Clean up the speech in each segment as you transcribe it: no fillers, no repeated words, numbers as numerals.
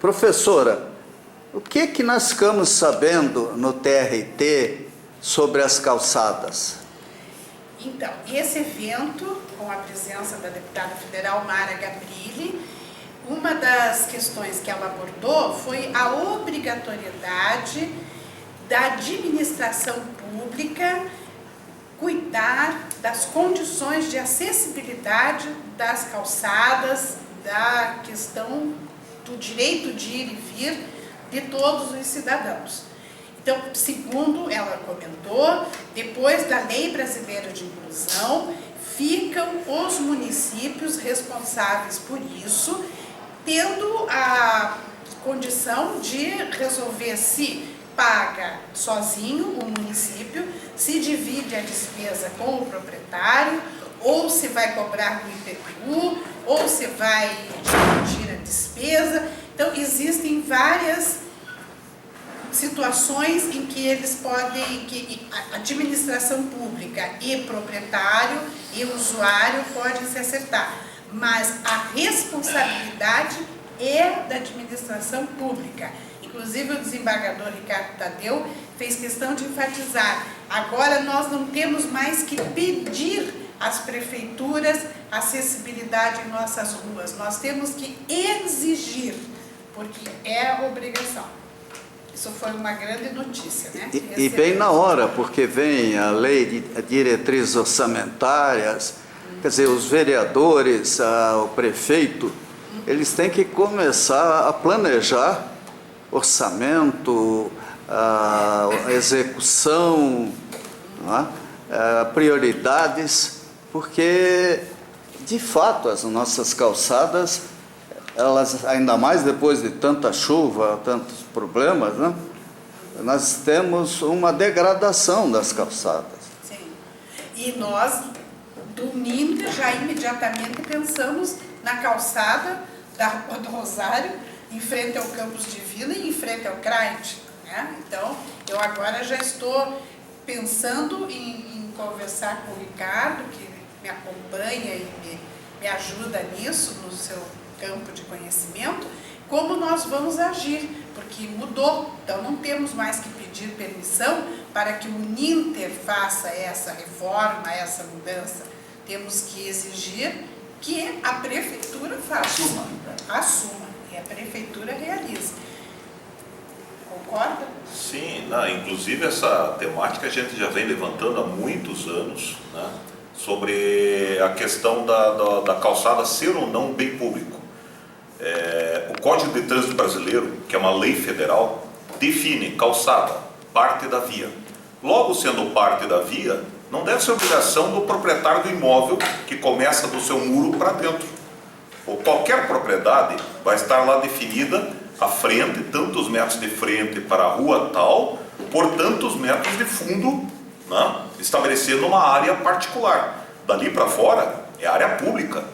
Professora, o que nós ficamos sabendo no TRT sobre as calçadas? Então, esse evento, com a presença da deputada federal Mara Gabrilli, uma das questões que ela abordou foi a obrigatoriedade da administração pública cuidar das condições de acessibilidade das calçadas, da questão do direito de ir e vir de todos os cidadãos. Então, segundo ela comentou, depois da Lei Brasileira de Inclusão, ficam os municípios responsáveis por isso, tendo a condição de resolver se paga sozinho o município, se divide a despesa com o proprietário, ou se vai cobrar do IPTU, ou se vai dividir a despesa. Então, existem várias situações em que eles podem, que a administração pública e proprietário e usuário podem se acertar, mas a responsabilidade é da administração pública. Inclusive o desembargador Ricardo Tadeu fez questão de enfatizar: agora nós não temos mais que pedir às prefeituras acessibilidade em nossas ruas, nós temos que exigir, porque é a obrigação. Isso foi uma grande notícia, né? E bem na hora, porque vem a lei de diretrizes orçamentárias, quer dizer, os vereadores, o prefeito, eles têm que começar a planejar orçamento, a execução, prioridades, porque, de fato, as nossas calçadas, elas, ainda mais depois de tanta chuva, tantos problemas, né? Nós temos uma degradação das calçadas. Sim. E nós, do Ninter, já imediatamente pensamos na calçada da Rua do Rosário, em frente ao Campos de Vila e em frente ao CRAIT, né? Então, eu agora já estou pensando em conversar com o Ricardo, que me acompanha e me ajuda nisso, no seu campo de conhecimento, como nós vamos agir, porque mudou. Então, não temos mais que pedir permissão para que o Ninter faça essa reforma, essa mudança. Temos que exigir que a prefeitura faça. Assuma. E a prefeitura realiza. Concorda? Sim, inclusive essa temática a gente já vem levantando há muitos anos, né, sobre a questão da calçada ser ou não um bem público. O Código de Trânsito Brasileiro, que é uma lei federal, define calçada, parte da via. Logo, sendo parte da via, não deve ser obrigação do proprietário do imóvel que começa do seu muro para dentro. Ou qualquer propriedade vai estar lá definida a frente, tantos metros de frente para a rua tal, por tantos metros de fundo, né, estabelecendo uma área particular. Dali para fora é área pública.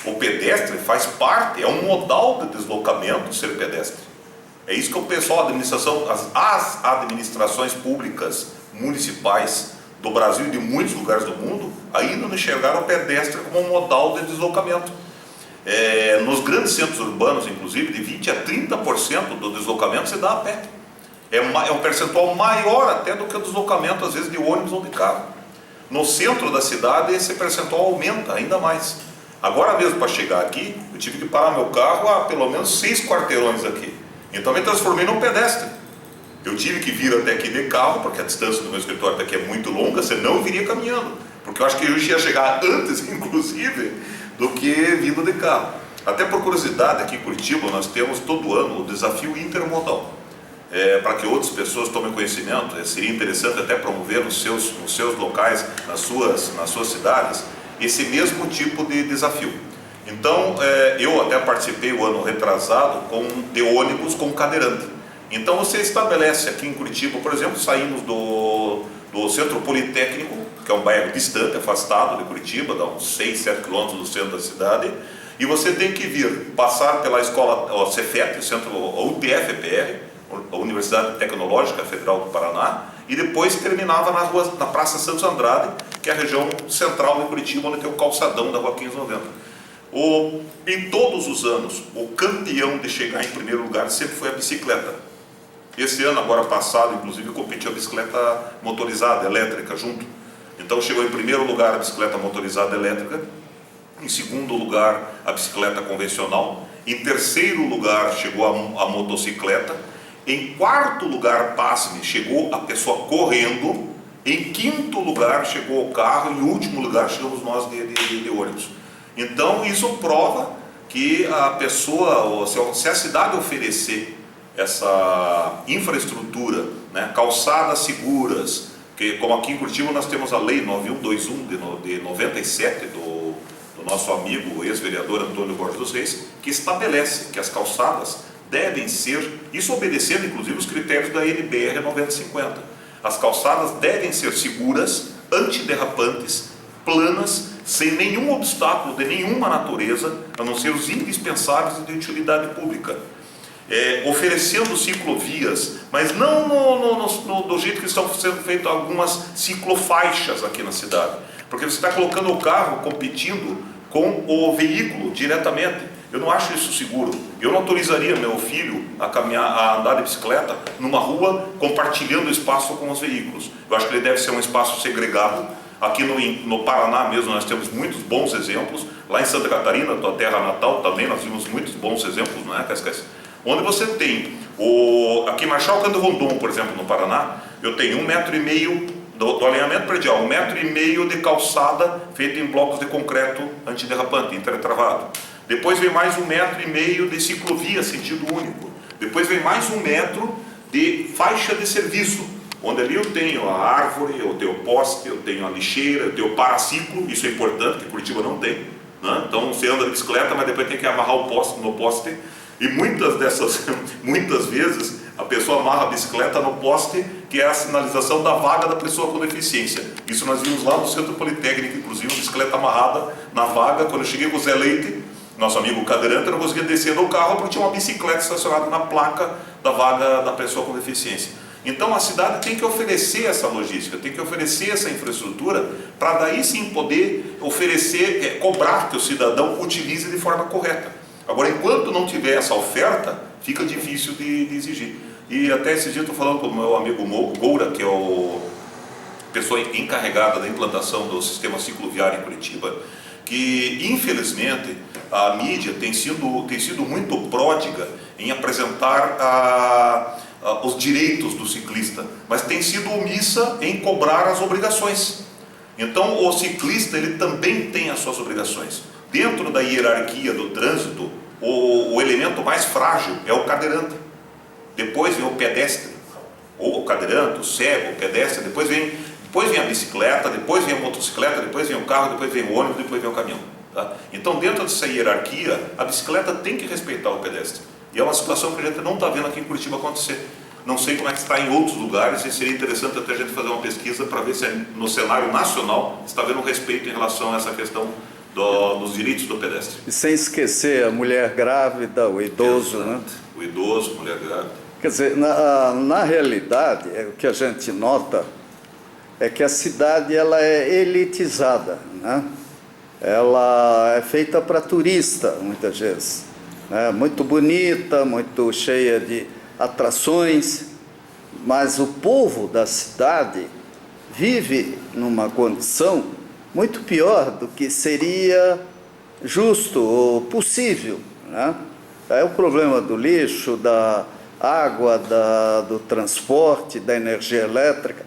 O pedestre faz parte, é um modal de deslocamento ser pedestre. É isso que o pessoal, a administração, as administrações públicas municipais do Brasil e de muitos lugares do mundo ainda não enxergaram o pedestre como um modal de deslocamento. Nos grandes centros urbanos, inclusive, de 20% a 30% do deslocamento se dá a pé. É um percentual maior até do que o deslocamento, às vezes, de ônibus ou de carro. No centro da cidade, esse percentual aumenta ainda mais. Agora mesmo, para chegar aqui, eu tive que parar meu carro a pelo menos 6 quarteirões aqui. Então, me transformei num pedestre. Eu tive que vir até aqui de carro, porque a distância do meu escritório até aqui é muito longa, senão eu viria caminhando. Porque eu acho que eu ia chegar antes, inclusive, do que vindo de carro. Até por curiosidade, aqui em Curitiba nós temos todo ano o desafio intermodal. Para que outras pessoas tomem conhecimento, seria interessante até promover nos seus locais, nas suas cidades, esse mesmo tipo de desafio. Então, eu até participei o ano retrasado de ônibus com cadeirante. Então você estabelece aqui em Curitiba, por exemplo, saímos do Centro Politécnico, que é um bairro distante, afastado de Curitiba, dá uns 6, 7 quilômetros do centro da cidade, e você tem que vir, passar pela escola, o Cefet, o centro, o UTF-PR, a Universidade Tecnológica Federal do Paraná, e depois terminava na Praça Santos Andrade, que é a região central de Curitiba, onde tem o calçadão da Rua 1590. Em todos os anos, o campeão de chegar em primeiro lugar sempre foi a bicicleta. Esse ano, agora passado, inclusive, competiu a bicicleta motorizada, elétrica, junto. Então chegou em primeiro lugar a bicicleta motorizada elétrica, em segundo lugar a bicicleta convencional, em terceiro lugar chegou a motocicleta, em quarto lugar, pasme, chegou a pessoa correndo, em quinto lugar chegou o carro, em último lugar chegamos nós de ônibus. Então isso prova que a pessoa, se a cidade oferecer essa infraestrutura, né, calçadas seguras, que como aqui em Curitiba nós temos a lei 9121 de 97 do nosso amigo ex-vereador Antônio Borges dos Reis, que estabelece que as calçadas devem ser, isso obedecendo inclusive os critérios da NBR 9050, as calçadas devem ser seguras, antiderrapantes, planas, sem nenhum obstáculo de nenhuma natureza, a não ser os indispensáveis e de utilidade pública. Oferecendo ciclovias, mas não do jeito que estão sendo feitas algumas ciclofaixas aqui na cidade, porque você está colocando o carro competindo com o veículo diretamente. Eu não acho isso seguro. Eu não autorizaria meu filho a andar de bicicleta numa rua compartilhando espaço com os veículos. Eu acho que ele deve ser um espaço segregado. Aqui no Paraná mesmo nós temos muitos bons exemplos. Lá em Santa Catarina, tua terra natal, também nós vimos muitos bons exemplos, não é, Cascais? Onde você tem, aqui em Marechal Cândido Rondon, por exemplo, no Paraná, eu tenho 1,5 m do alinhamento predial, 1,5 m de calçada feita em blocos de concreto antiderrapante, intertravado. Depois vem mais 1,5 m de ciclovia sentido único. Depois vem mais 1 metro de faixa de serviço, onde ali eu tenho a árvore, eu tenho o poste, eu tenho a lixeira, eu tenho o paraciclo, isso é importante, que Curitiba não tem, né? Então você anda de bicicleta, mas depois tem que amarrar o poste no poste. E muitas vezes a pessoa amarra a bicicleta no poste, que é a sinalização da vaga da pessoa com deficiência. Isso nós vimos lá no Centro Politécnico, inclusive, uma bicicleta amarrada na vaga. Quando eu cheguei com o Zé Leite, nosso amigo cadeirante, eu não conseguia descer do carro porque tinha uma bicicleta estacionada na placa da vaga da pessoa com deficiência. Então a cidade tem que oferecer essa logística, tem que oferecer essa infraestrutura, para daí sim poder oferecer, cobrar que o cidadão utilize de forma correta. Agora, enquanto não tiver essa oferta, fica difícil de exigir. E até esse dia eu estou falando com o meu amigo Goura, que é a pessoa encarregada da implantação do sistema cicloviário em Curitiba, que infelizmente a mídia tem sido muito pródiga em apresentar os direitos do ciclista, mas tem sido omissa em cobrar as obrigações. Então o ciclista ele também tem as suas obrigações. Dentro da hierarquia do trânsito, o elemento mais frágil é o cadeirante. Depois vem o pedestre, ou o cadeirante, o cego, o pedestre, depois vem a bicicleta, depois vem a motocicleta, depois vem o carro, depois vem o ônibus, depois vem o caminhão. Tá? Então, dentro dessa hierarquia, a bicicleta tem que respeitar o pedestre. E é uma situação que a gente não está vendo aqui em Curitiba acontecer. Não sei como é que está em outros lugares, e seria interessante até a gente fazer uma pesquisa para ver se no cenário nacional está havendo um respeito em relação a essa questão dos direitos do pedestre. E sem esquecer a mulher grávida, o idoso, exato, né? O idoso, a mulher grávida. Quer dizer, na realidade, o que a gente nota é que a cidade ela é elitizada, né? Ela é feita para turista, muitas vezes, né? Muito bonita, muito cheia de atrações, mas o povo da cidade vive numa condição muito pior do que seria justo ou possível, né? É o problema do lixo, da água, do transporte, da energia elétrica.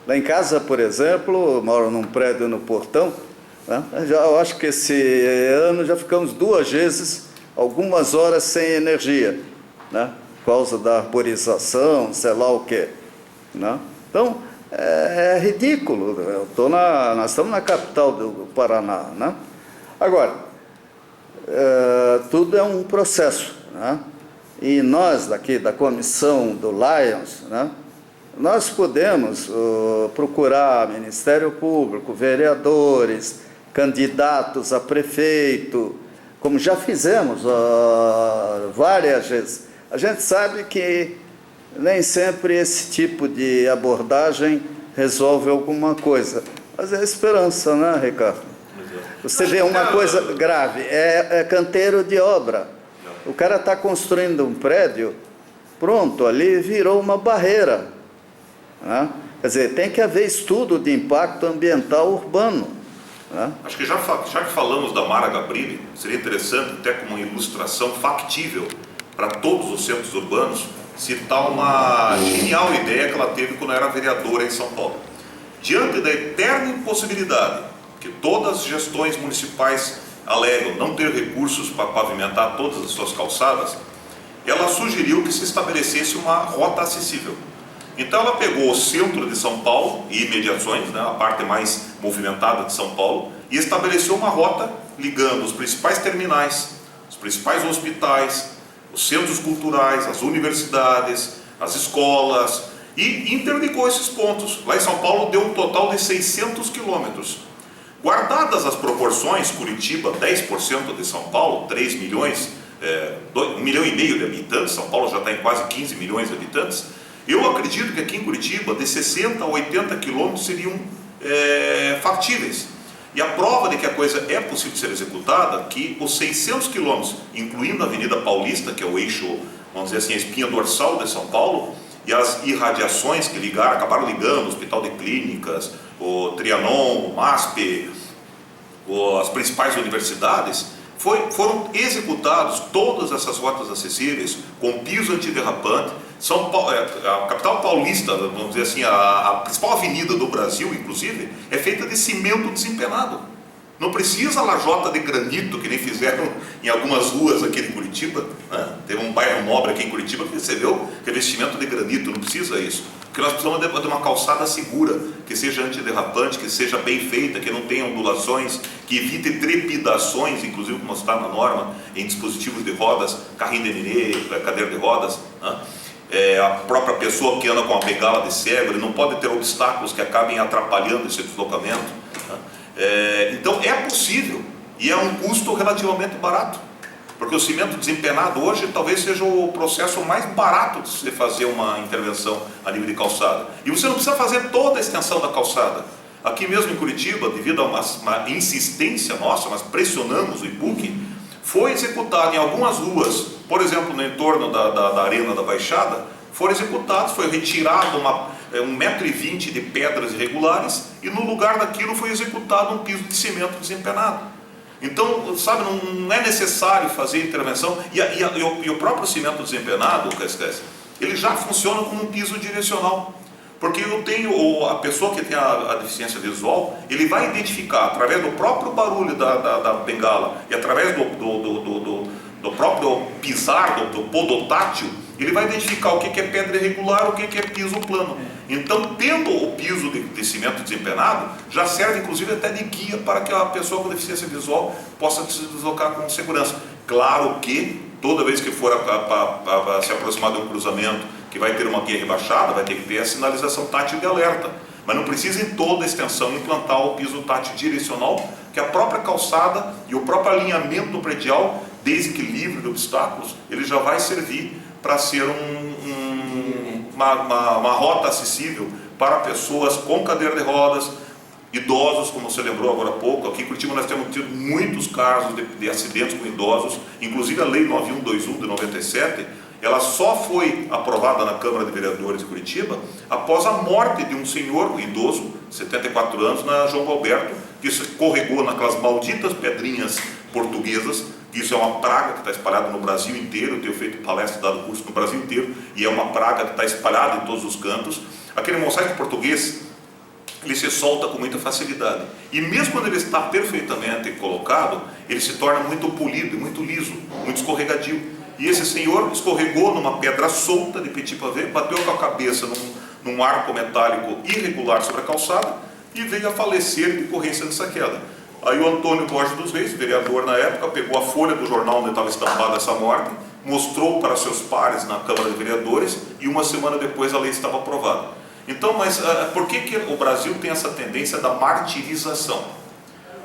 Lá em casa, por exemplo, eu moro num prédio no Portão, né? Eu acho que esse ano já ficamos 2 vezes, algumas horas sem energia, né? Por causa da arborização, sei lá o quê, né? Então, é ridículo. Nós estamos na capital do Paraná, né? Agora, tudo é um processo, né? E nós daqui da comissão do Lions, né, nós podemos procurar Ministério Público, vereadores, candidatos a prefeito, como já fizemos várias vezes. A gente sabe que nem sempre esse tipo de abordagem resolve alguma coisa, mas é esperança, né, Ricardo? Exato. Você vê uma coisa grave, é canteiro de obra. O cara está construindo um prédio, pronto, ali virou uma barreira, né? Quer dizer, tem que haver estudo de impacto ambiental urbano, né? Acho que já que falamos da Mara Gabrilli, seria interessante, até como uma ilustração factível para todos os centros urbanos, citar uma genial ideia que ela teve quando era vereadora em São Paulo. Diante da eterna impossibilidade que todas as gestões municipais alegam não ter recursos para pavimentar todas as suas calçadas, ela sugeriu que se estabelecesse uma rota acessível. Então ela pegou o centro de São Paulo e imediações, né, a parte mais movimentada de São Paulo, e estabeleceu uma rota ligando os principais terminais, os principais hospitais, os centros culturais, as universidades, as escolas, e interligou esses pontos. Lá em São Paulo deu um total de 600 quilômetros. Guardadas as proporções, Curitiba, 10% de São Paulo, 3 milhões, 1,5 milhão de habitantes, São Paulo já está em quase 15 milhões de habitantes. Eu acredito que aqui em Curitiba, de 60 a 80 quilômetros seriam factíveis. E a prova de que a coisa é possível ser executada, que os 600 quilômetros, incluindo a Avenida Paulista, que é o eixo, vamos dizer assim, a espinha dorsal de São Paulo, e as irradiações que acabaram ligando o Hospital de Clínicas, o Trianon, o MASP, as principais universidades, foram executados todas essas rotas acessíveis com piso antiderrapante. São Paulo, a capital paulista, vamos dizer assim, a principal avenida do Brasil, inclusive, é feita de cimento desempenado. Não precisa lajota de granito, que nem fizeram em algumas ruas aqui em Curitiba, né? Teve um bairro nobre aqui em Curitiba que recebeu revestimento de granito, não precisa isso. Porque nós precisamos de uma calçada segura, que seja antiderrapante, que seja bem feita, que não tenha ondulações, que evite trepidações, inclusive como está na norma, em dispositivos de rodas, carrinho de nenê, cadeira de rodas, né? A própria pessoa que anda com a bengala de cego, ele não pode ter obstáculos que acabem atrapalhando esse deslocamento, né? Então é possível e é um custo relativamente barato, porque o cimento desempenado hoje talvez seja o processo mais barato de se fazer uma intervenção a nível de calçada, e você não precisa fazer toda a extensão da calçada. Aqui mesmo em Curitiba, devido a uma insistência nossa, nós pressionamos o IPUC, foi executado em algumas ruas, por exemplo no entorno da Arena da Baixada, foram executados, foi retirado 1,20 m de pedras irregulares, e no lugar daquilo foi executado um piso de cimento desempenado. Então, sabe, não é necessário fazer intervenção, e o próprio cimento desempenado, ele já funciona como um piso direcional, porque a pessoa que tem a deficiência visual, ele vai identificar, através do próprio barulho da bengala, e através do próprio pisar, do podotátil, ele vai identificar o que é pedra irregular, o que é piso plano. Então, tendo o piso de cimento desempenado, já serve inclusive até de guia para que a pessoa com deficiência visual possa se deslocar com segurança. Claro que toda vez que for se aproximar de um cruzamento que vai ter uma guia rebaixada, vai ter que ter a sinalização tátil de alerta. Mas não precisa em toda a extensão implantar o piso tátil direcional, que a própria calçada e o próprio alinhamento do predial, desde que livre de obstáculos, ele já vai servir para ser uma rota acessível para pessoas com cadeira de rodas, idosos, como você lembrou agora há pouco. Aqui em Curitiba nós temos tido muitos casos de acidentes com idosos, inclusive a Lei 9121 de 97, ela só foi aprovada na Câmara de Vereadores de Curitiba após a morte de um senhor, um idoso, 74 anos, na João Alberto, que escorregou naquelas malditas pedrinhas portuguesas. Isso é uma praga que está espalhada no Brasil inteiro. Eu tenho feito palestra, dado curso no Brasil inteiro, e é uma praga que está espalhada em todos os cantos. Aquele mosaico português, ele se solta com muita facilidade, e mesmo quando ele está perfeitamente colocado, ele se torna muito polido, muito liso, muito escorregadio. E esse senhor escorregou numa pedra solta de petit pavé, bateu com a cabeça num arco metálico irregular sobre a calçada e veio a falecer em decorrência dessa queda. Aí o Antônio Borges dos Reis, vereador na época, pegou a folha do jornal onde estava estampada essa morte, mostrou para seus pares na Câmara de Vereadores, e uma semana depois a lei estava aprovada. Então, mas por que o Brasil tem essa tendência da martirização?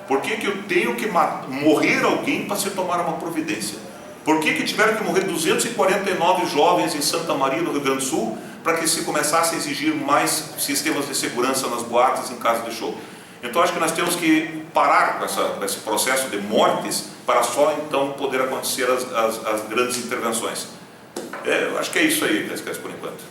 Por que eu tenho que morrer alguém para se tomar uma providência? Por que tiveram que morrer 249 jovens em Santa Maria, no Rio Grande do Sul, para que se começasse a exigir mais sistemas de segurança nas boates em caso de show? Então acho que nós temos que parar com esse processo de mortes para só então poder acontecer as grandes intervenções. Eu acho que é isso aí, Cascais, por enquanto.